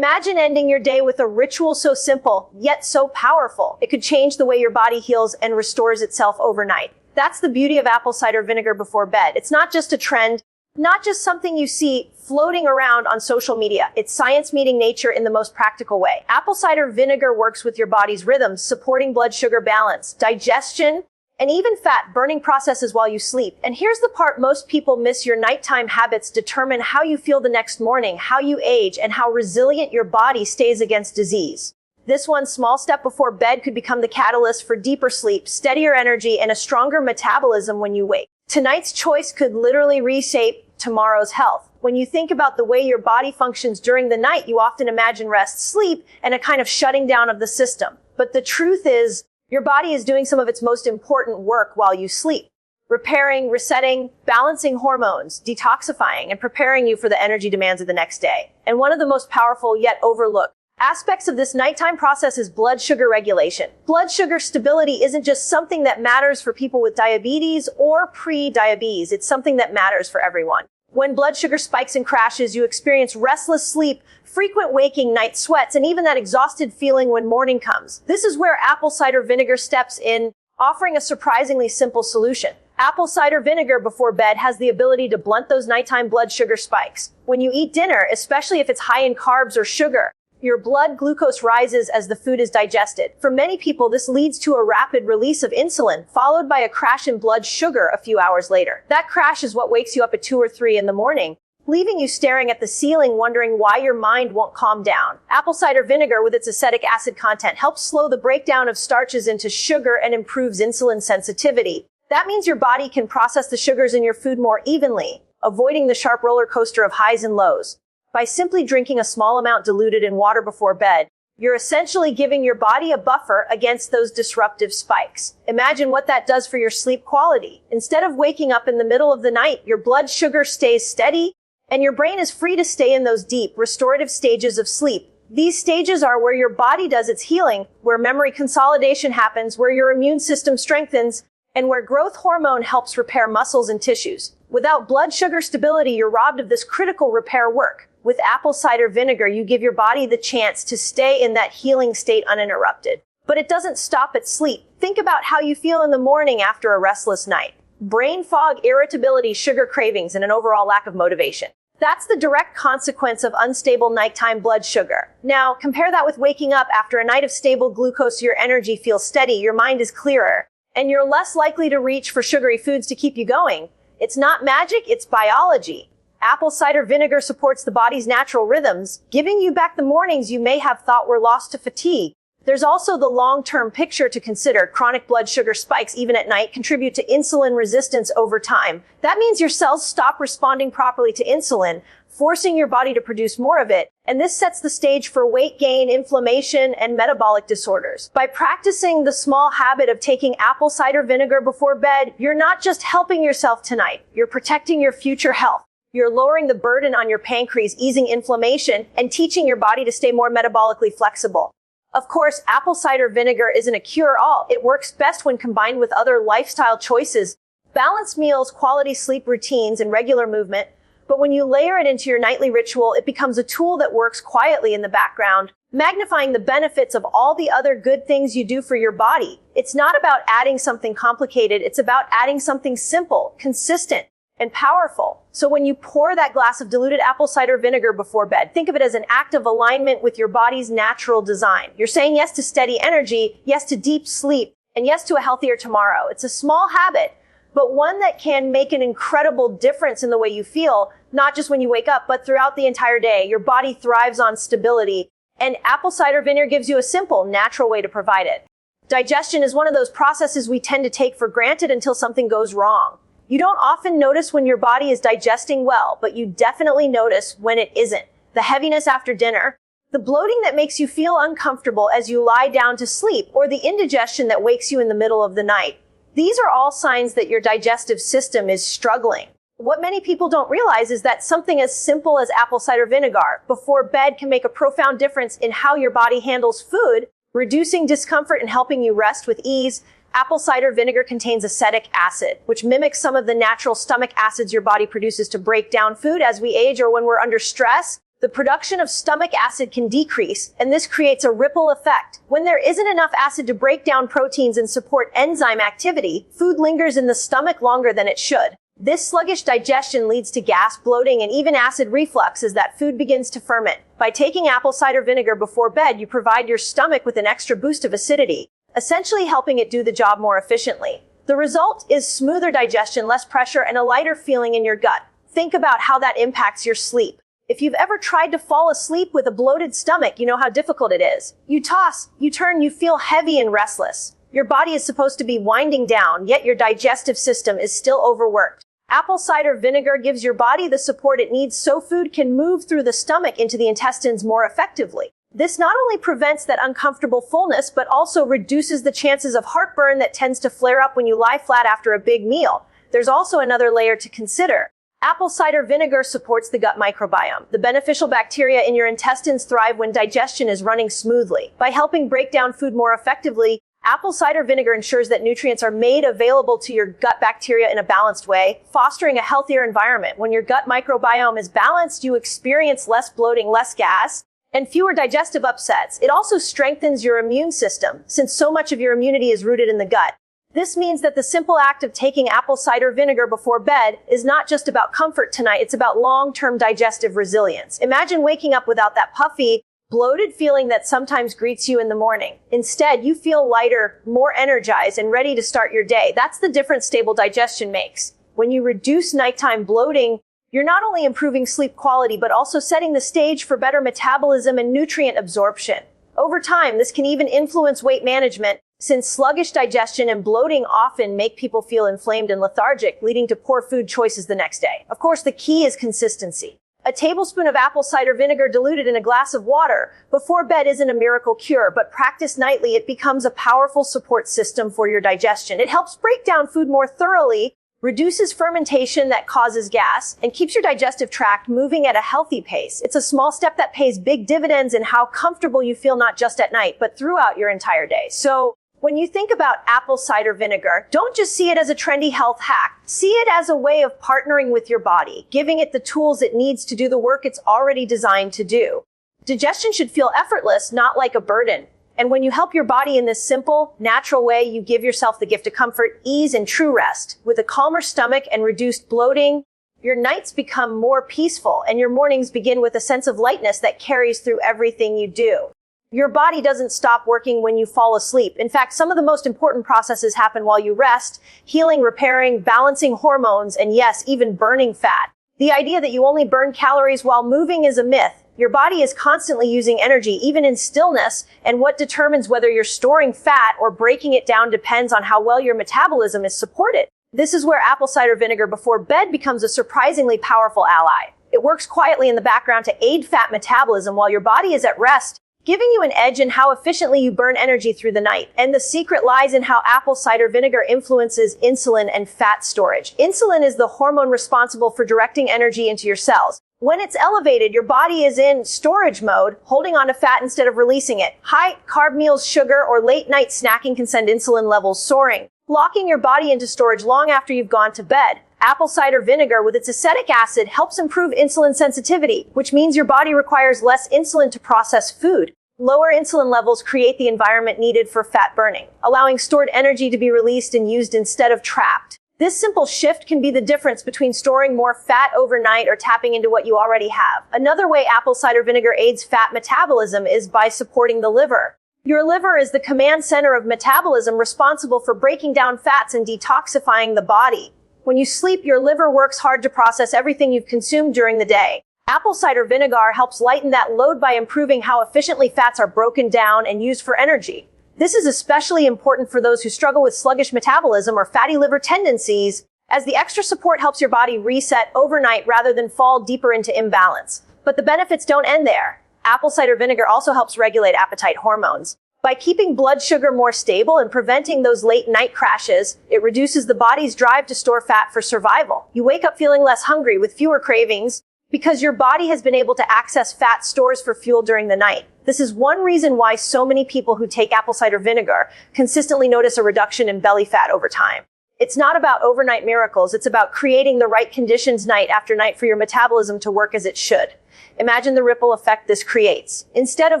Imagine ending your day with a ritual so simple, yet so powerful. It could change the way your body heals and restores itself overnight. That's the beauty of apple cider vinegar before bed. It's not just a trend, not just something you see floating around on social media. It's science meeting nature in the most practical way. Apple cider vinegar works with your body's rhythms, supporting blood sugar balance, digestion, and even fat burning processes while you sleep. And here's the part most people miss: your nighttime habits determine how you feel the next morning, how you age, and how resilient your body stays against disease. This one small step before bed could become the catalyst for deeper sleep, steadier energy, and a stronger metabolism when you wake. Tonight's choice could literally reshape tomorrow's health. When you think about the way your body functions during the night, you often imagine rest, sleep, and a kind of shutting down of the system. But the truth is, your body is doing some of its most important work while you sleep. Repairing, resetting, balancing hormones, detoxifying, and preparing you for the energy demands of the next day. And one of the most powerful yet overlooked aspects of this nighttime process is blood sugar regulation. Blood sugar stability isn't just something that matters for people with diabetes or pre-diabetes. It's something that matters for everyone. When blood sugar spikes and crashes, you experience restless sleep, frequent waking, night sweats, and even that exhausted feeling when morning comes. This is where apple cider vinegar steps in, offering a surprisingly simple solution. Apple cider vinegar before bed has the ability to blunt those nighttime blood sugar spikes. When you eat dinner, especially if it's high in carbs or sugar, your blood glucose rises as the food is digested. For many people, this leads to a rapid release of insulin, followed by a crash in blood sugar a few hours later. That crash is what wakes you up at 2 or 3 in the morning, leaving you staring at the ceiling wondering why your mind won't calm down. Apple cider vinegar, with its acetic acid content, helps slow the breakdown of starches into sugar and improves insulin sensitivity. That means your body can process the sugars in your food more evenly, avoiding the sharp roller coaster of highs and lows. By simply drinking a small amount diluted in water before bed, you're essentially giving your body a buffer against those disruptive spikes. Imagine what that does for your sleep quality. Instead of waking up in the middle of the night, your blood sugar stays steady, and your brain is free to stay in those deep, restorative stages of sleep. These stages are where your body does its healing, where memory consolidation happens, where your immune system strengthens, and where growth hormone helps repair muscles and tissues. Without blood sugar stability, you're robbed of this critical repair work. With apple cider vinegar, you give your body the chance to stay in that healing state uninterrupted. But it doesn't stop at sleep. Think about how you feel in the morning after a restless night. Brain fog, irritability, sugar cravings, and an overall lack of motivation. That's the direct consequence of unstable nighttime blood sugar. Now, compare that with waking up after a night of stable glucose. Your energy feels steady, your mind is clearer, and you're less likely to reach for sugary foods to keep you going. It's not magic, it's biology. Apple cider vinegar supports the body's natural rhythms, giving you back the mornings you may have thought were lost to fatigue. There's also the long-term picture to consider. Chronic blood sugar spikes, even at night, contribute to insulin resistance over time. That means your cells stop responding properly to insulin, forcing your body to produce more of it. And this sets the stage for weight gain, inflammation, and metabolic disorders. By practicing the small habit of taking apple cider vinegar before bed, you're not just helping yourself tonight, you're protecting your future health. You're lowering the burden on your pancreas, easing inflammation, and teaching your body to stay more metabolically flexible. Of course, apple cider vinegar isn't a cure-all. It works best when combined with other lifestyle choices, balanced meals, quality sleep routines, and regular movement. But when you layer it into your nightly ritual, it becomes a tool that works quietly in the background, magnifying the benefits of all the other good things you do for your body. It's not about adding something complicated. It's about adding something simple, consistent, and powerful. So when you pour that glass of diluted apple cider vinegar before bed, think of it as an act of alignment with your body's natural design. You're saying yes to steady energy, yes to deep sleep, and yes to a healthier tomorrow. It's a small habit, but one that can make an incredible difference in the way you feel, not just when you wake up, but throughout the entire day. Your body thrives on stability, and apple cider vinegar gives you a simple, natural way to provide it. Digestion is one of those processes we tend to take for granted until something goes wrong. You don't often notice when your body is digesting well, but you definitely notice when it isn't. The heaviness after dinner, the bloating that makes you feel uncomfortable as you lie down to sleep, or the indigestion that wakes you in the middle of the night. These are all signs that your digestive system is struggling. What many people don't realize is that something as simple as apple cider vinegar before bed can make a profound difference in how your body handles food, reducing discomfort and helping you rest with ease. Apple cider vinegar contains acetic acid, which mimics some of the natural stomach acids your body produces to break down food as we age or when we're under stress. the production of stomach acid can decrease, and this creates a ripple effect. When there isn't enough acid to break down proteins and support enzyme activity, food lingers in the stomach longer than it should. This sluggish digestion leads to gas, bloating, and even acid reflux as that food begins to ferment. By taking apple cider vinegar before bed, you provide your stomach with an extra boost of acidity, essentially helping it do the job more efficiently. The result is smoother digestion, less pressure, and a lighter feeling in your gut. Think about how that impacts your sleep. If you've ever tried to fall asleep with a bloated stomach, you know how difficult it is. You toss, you turn, you feel heavy and restless. Your body is supposed to be winding down, yet your digestive system is still overworked. Apple cider vinegar gives your body the support it needs so food can move through the stomach into the intestines more effectively. This not only prevents that uncomfortable fullness, but also reduces the chances of heartburn that tends to flare up when you lie flat after a big meal. There's also another layer to consider. Apple cider vinegar supports the gut microbiome. The beneficial bacteria in your intestines thrive when digestion is running smoothly. By helping break down food more effectively, apple cider vinegar ensures that nutrients are made available to your gut bacteria in a balanced way, fostering a healthier environment. When your gut microbiome is balanced, you experience less bloating, less gas, and fewer digestive upsets. It also strengthens your immune system, since so much of your immunity is rooted in the gut. This means that the simple act of taking apple cider vinegar before bed is not just about comfort tonight, it's about long-term digestive resilience. Imagine waking up without that puffy, bloated feeling that sometimes greets you in the morning. Instead, you feel lighter, more energized, and ready to start your day. That's the difference stable digestion makes. When you reduce nighttime bloating, you're not only improving sleep quality, but also setting the stage for better metabolism and nutrient absorption. Over time, this can even influence weight management, since sluggish digestion and bloating often make people feel inflamed and lethargic, leading to poor food choices the next day. Of course, the key is consistency. A tablespoon of apple cider vinegar diluted in a glass of water before bed isn't a miracle cure, but practiced nightly, it becomes a powerful support system for your digestion. It helps break down food more thoroughly, reduces fermentation that causes gas, and keeps your digestive tract moving at a healthy pace. It's a small step that pays big dividends in how comfortable you feel not just at night, but throughout your entire day. So, when you think about apple cider vinegar, don't just see it as a trendy health hack. See it as a way of partnering with your body, giving it the tools it needs to do the work it's already designed to do. Digestion should feel effortless, not like a burden. And when you help your body in this simple, natural way, you give yourself the gift of comfort, ease, and true rest. With a calmer stomach and reduced bloating, your nights become more peaceful, and your mornings begin with a sense of lightness that carries through everything you do. Your body doesn't stop working when you fall asleep. In fact, some of the most important processes happen while you rest: healing, repairing, balancing hormones, and yes, even burning fat. The idea that you only burn calories while moving is a myth. Your body is constantly using energy, even in stillness, and what determines whether you're storing fat or breaking it down depends on how well your metabolism is supported. This is where apple cider vinegar before bed becomes a surprisingly powerful ally. It works quietly in the background to aid fat metabolism while your body is at rest, giving you an edge in how efficiently you burn energy through the night. And the secret lies in how apple cider vinegar influences insulin and fat storage. Insulin is the hormone responsible for directing energy into your cells. When it's elevated, your body is in storage mode, holding on to fat instead of releasing it. High carb meals, sugar, or late night snacking can send insulin levels soaring, locking your body into storage long after you've gone to bed. Apple cider vinegar with its acetic acid helps improve insulin sensitivity, which means your body requires less insulin to process food. Lower insulin levels create the environment needed for fat burning, allowing stored energy to be released and used instead of trapped. This simple shift can be the difference between storing more fat overnight or tapping into what you already have. Another way apple cider vinegar aids fat metabolism is by supporting the liver. Your liver is the command center of metabolism, responsible for breaking down fats and detoxifying the body. When you sleep, your liver works hard to process everything you've consumed during the day. Apple cider vinegar helps lighten that load by improving how efficiently fats are broken down and used for energy. This is especially important for those who struggle with sluggish metabolism or fatty liver tendencies, as the extra support helps your body reset overnight rather than fall deeper into imbalance. But the benefits don't end there. Apple cider vinegar also helps regulate appetite hormones. By keeping blood sugar more stable and preventing those late night crashes, it reduces the body's drive to store fat for survival. You wake up feeling less hungry with fewer cravings, because your body has been able to access fat stores for fuel during the night. This is one reason why so many people who take apple cider vinegar consistently notice a reduction in belly fat over time. It's not about overnight miracles, it's about creating the right conditions night after night for your metabolism to work as it should. Imagine the ripple effect this creates. Instead of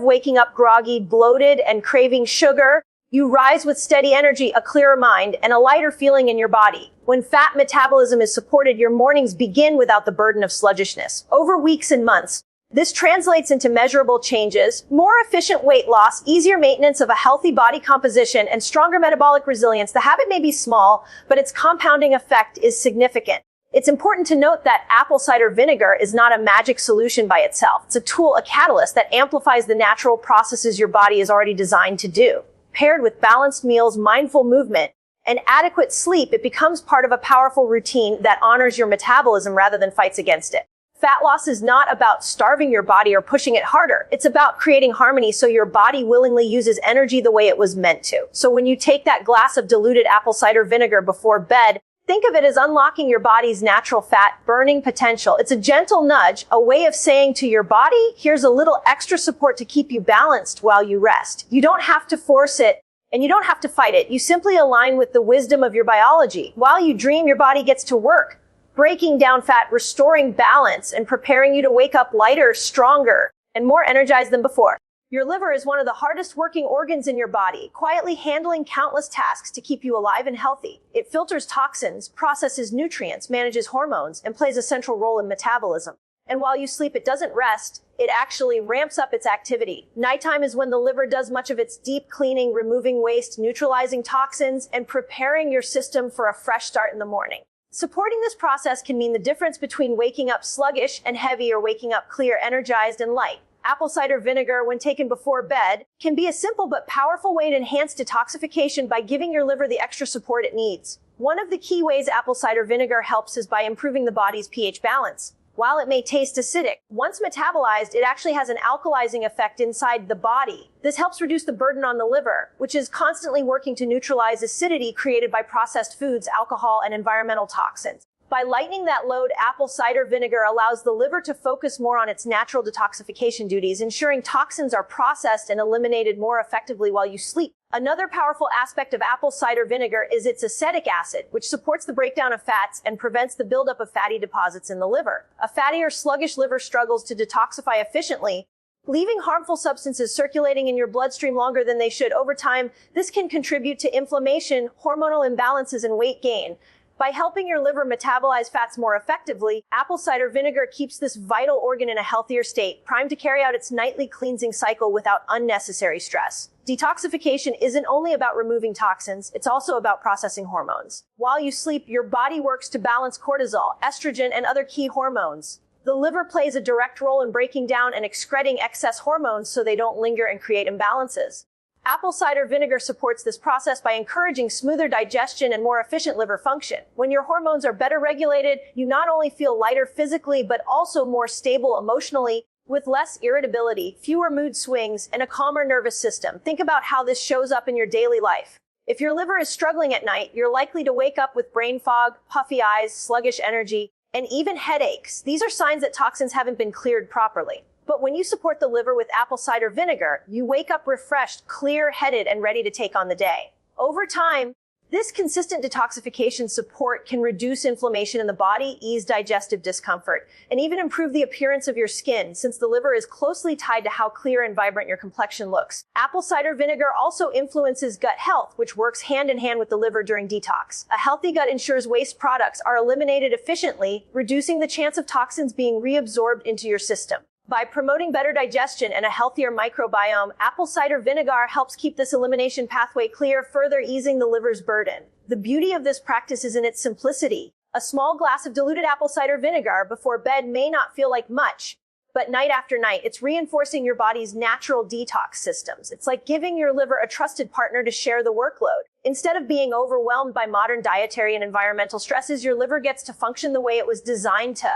waking up groggy, bloated, and craving sugar, you rise with steady energy, a clearer mind, and a lighter feeling in your body. When fat metabolism is supported, your mornings begin without the burden of sluggishness. Over weeks and months, this translates into measurable changes, more efficient weight loss, easier maintenance of a healthy body composition, and stronger metabolic resilience. The habit may be small, but its compounding effect is significant. It's important to note that apple cider vinegar is not a magic solution by itself. It's a tool, a catalyst that amplifies the natural processes your body is already designed to do. Paired with balanced meals, mindful movement, and adequate sleep, it becomes part of a powerful routine that honors your metabolism rather than fights against it. Fat loss is not about starving your body or pushing it harder. It's about creating harmony so your body willingly uses energy the way it was meant to. So when you take that glass of diluted apple cider vinegar before bed, think of it as unlocking your body's natural fat burning potential. It's a gentle nudge, a way of saying to your body, here's a little extra support to keep you balanced while you rest. You don't have to force it, and you don't have to fight it. You simply align with the wisdom of your biology. While you dream, your body gets to work, breaking down fat, restoring balance, and preparing you to wake up lighter, stronger, and more energized than before. Your liver is one of the hardest working organs in your body, quietly handling countless tasks to keep you alive and healthy. It filters toxins, processes nutrients, manages hormones, and plays a central role in metabolism. And while you sleep, it doesn't rest. It actually ramps up its activity. Nighttime is when the liver does much of its deep cleaning, removing waste, neutralizing toxins, and preparing your system for a fresh start in the morning. Supporting this process can mean the difference between waking up sluggish and heavy or waking up clear, energized, and light. Apple cider vinegar, when taken before bed, can be a simple but powerful way to enhance detoxification by giving your liver the extra support it needs. One of the key ways apple cider vinegar helps is by improving the body's pH balance. While it may taste acidic, once metabolized, it actually has an alkalizing effect inside the body. This helps reduce the burden on the liver, which is constantly working to neutralize acidity created by processed foods, alcohol, and environmental toxins. By lightening that load, apple cider vinegar allows the liver to focus more on its natural detoxification duties, ensuring toxins are processed and eliminated more effectively while you sleep. Another powerful aspect of apple cider vinegar is its acetic acid, which supports the breakdown of fats and prevents the buildup of fatty deposits in the liver. A fatty or sluggish liver struggles to detoxify efficiently, leaving harmful substances circulating in your bloodstream longer than they should. Over time, this can contribute to inflammation, hormonal imbalances, and weight gain. By helping your liver metabolize fats more effectively, apple cider vinegar keeps this vital organ in a healthier state, primed to carry out its nightly cleansing cycle without unnecessary stress. Detoxification isn't only about removing toxins, it's also about processing hormones. While you sleep, your body works to balance cortisol, estrogen, and other key hormones. The liver plays a direct role in breaking down and excreting excess hormones so they don't linger and create imbalances. Apple cider vinegar supports this process by encouraging smoother digestion and more efficient liver function. When your hormones are better regulated, you not only feel lighter physically, but also more stable emotionally, with less irritability, fewer mood swings, and a calmer nervous system. Think about how this shows up in your daily life. If your liver is struggling at night, you're likely to wake up with brain fog, puffy eyes, sluggish energy, and even headaches. These are signs that toxins haven't been cleared properly. But when you support the liver with apple cider vinegar, you wake up refreshed, clear-headed, and ready to take on the day. Over time, this consistent detoxification support can reduce inflammation in the body, ease digestive discomfort, and even improve the appearance of your skin, since the liver is closely tied to how clear and vibrant your complexion looks. Apple cider vinegar also influences gut health, which works hand in hand with the liver during detox. A healthy gut ensures waste products are eliminated efficiently, reducing the chance of toxins being reabsorbed into your system. By promoting better digestion and a healthier microbiome, apple cider vinegar helps keep this elimination pathway clear, further easing the liver's burden. The beauty of this practice is in its simplicity. A small glass of diluted apple cider vinegar before bed may not feel like much, but night after night, it's reinforcing your body's natural detox systems. It's like giving your liver a trusted partner to share the workload. Instead of being overwhelmed by modern dietary and environmental stresses, your liver gets to function the way it was designed to.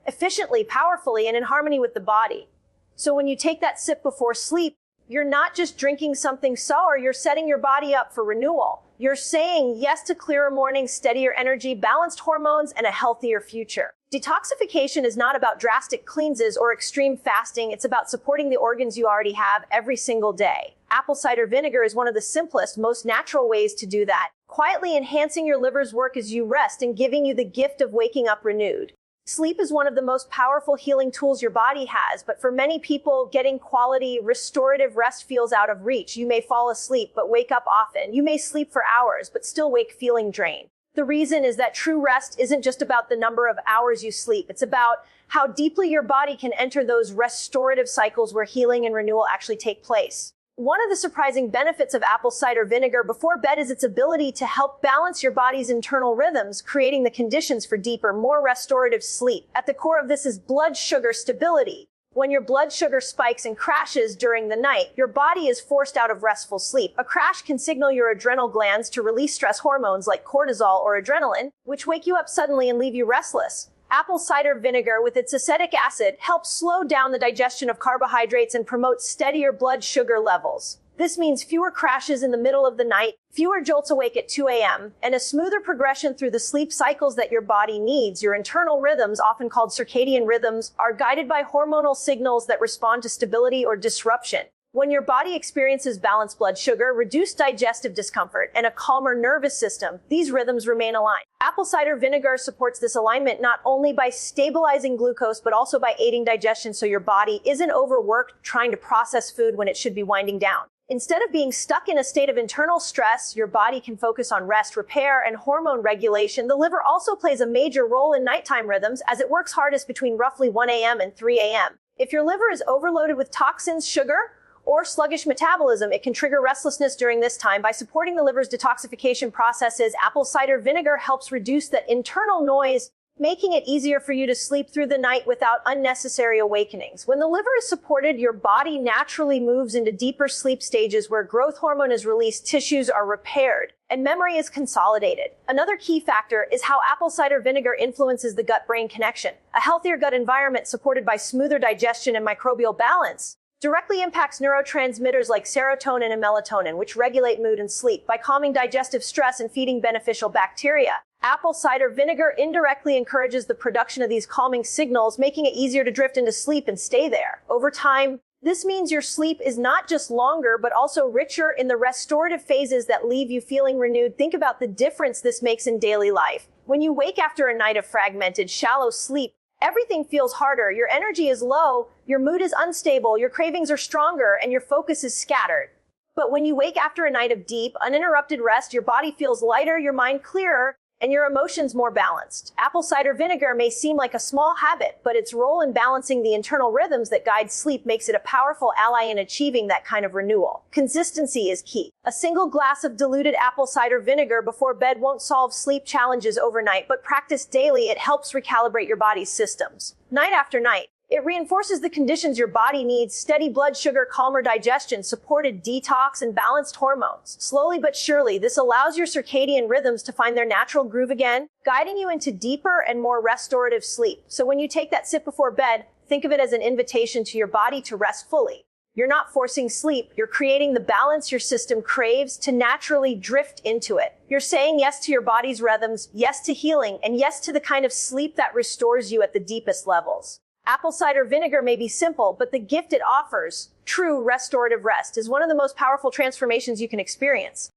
Efficiently, powerfully, and in harmony with the body. So when you take that sip before sleep, you're not just drinking something sour, you're setting your body up for renewal. You're saying yes to clearer mornings, steadier energy, balanced hormones, and a healthier future. Detoxification is not about drastic cleanses or extreme fasting. It's about supporting the organs you already have every single day. Apple cider vinegar is one of the simplest, most natural ways to do that, quietly enhancing your liver's work as you rest and giving you the gift of waking up renewed. Sleep is one of the most powerful healing tools your body has, but for many people, getting quality, restorative rest feels out of reach. You may fall asleep, but wake up often. You may sleep for hours, but still wake feeling drained. The reason is that true rest isn't just about the number of hours you sleep. It's about how deeply your body can enter those restorative cycles where healing and renewal actually take place. One of the surprising benefits of apple cider vinegar before bed is its ability to help balance your body's internal rhythms, creating the conditions for deeper, more restorative sleep. At the core of this is blood sugar stability. When your blood sugar spikes and crashes during the night, your body is forced out of restful sleep. A crash can signal your adrenal glands to release stress hormones like cortisol or adrenaline, which wake you up suddenly and leave you restless. Apple cider vinegar, with its acetic acid, helps slow down the digestion of carbohydrates and promotes steadier blood sugar levels. This means fewer crashes in the middle of the night, fewer jolts awake at 2 a.m., and a smoother progression through the sleep cycles that your body needs. Your internal rhythms, often called circadian rhythms, are guided by hormonal signals that respond to stability or disruption. When your body experiences balanced blood sugar, reduced digestive discomfort, and a calmer nervous system, these rhythms remain aligned. Apple cider vinegar supports this alignment not only by stabilizing glucose, but also by aiding digestion so your body isn't overworked trying to process food when it should be winding down. Instead of being stuck in a state of internal stress, your body can focus on rest, repair, and hormone regulation. The liver also plays a major role in nighttime rhythms as it works hardest between roughly 1 a.m. and 3 a.m. If your liver is overloaded with toxins, sugar, or sluggish metabolism, it can trigger restlessness during this time. By supporting the liver's detoxification processes, apple cider vinegar helps reduce that internal noise, making it easier for you to sleep through the night without unnecessary awakenings. When the liver is supported, your body naturally moves into deeper sleep stages where growth hormone is released, tissues are repaired, and memory is consolidated. Another key factor is how apple cider vinegar influences the gut-brain connection. A healthier gut environment supported by smoother digestion and microbial balance directly impacts neurotransmitters like serotonin and melatonin, which regulate mood and sleep. By calming digestive stress and feeding beneficial bacteria, apple cider vinegar indirectly encourages the production of these calming signals, making it easier to drift into sleep and stay there. Over time, this means your sleep is not just longer, but also richer in the restorative phases that leave you feeling renewed. Think about the difference this makes in daily life. When you wake after a night of fragmented, shallow sleep, everything feels harder, your energy is low, your mood is unstable, your cravings are stronger, and your focus is scattered. But when you wake after a night of deep, uninterrupted rest, your body feels lighter, your mind clearer, and your emotions more balanced. Apple cider vinegar may seem like a small habit, but its role in balancing the internal rhythms that guide sleep makes it a powerful ally in achieving that kind of renewal. Consistency is key. A single glass of diluted apple cider vinegar before bed won't solve sleep challenges overnight, but practiced daily, it helps recalibrate your body's systems. Night after night, it reinforces the conditions your body needs: steady blood sugar, calmer digestion, supported detox, and balanced hormones. Slowly but surely, this allows your circadian rhythms to find their natural groove again, guiding you into deeper and more restorative sleep. So when you take that sip before bed, think of it as an invitation to your body to rest fully. You're not forcing sleep. You're creating the balance your system craves to naturally drift into it. You're saying yes to your body's rhythms, yes to healing, and yes to the kind of sleep that restores you at the deepest levels. Apple cider vinegar may be simple, but the gift it offers, true restorative rest, is one of the most powerful transformations you can experience.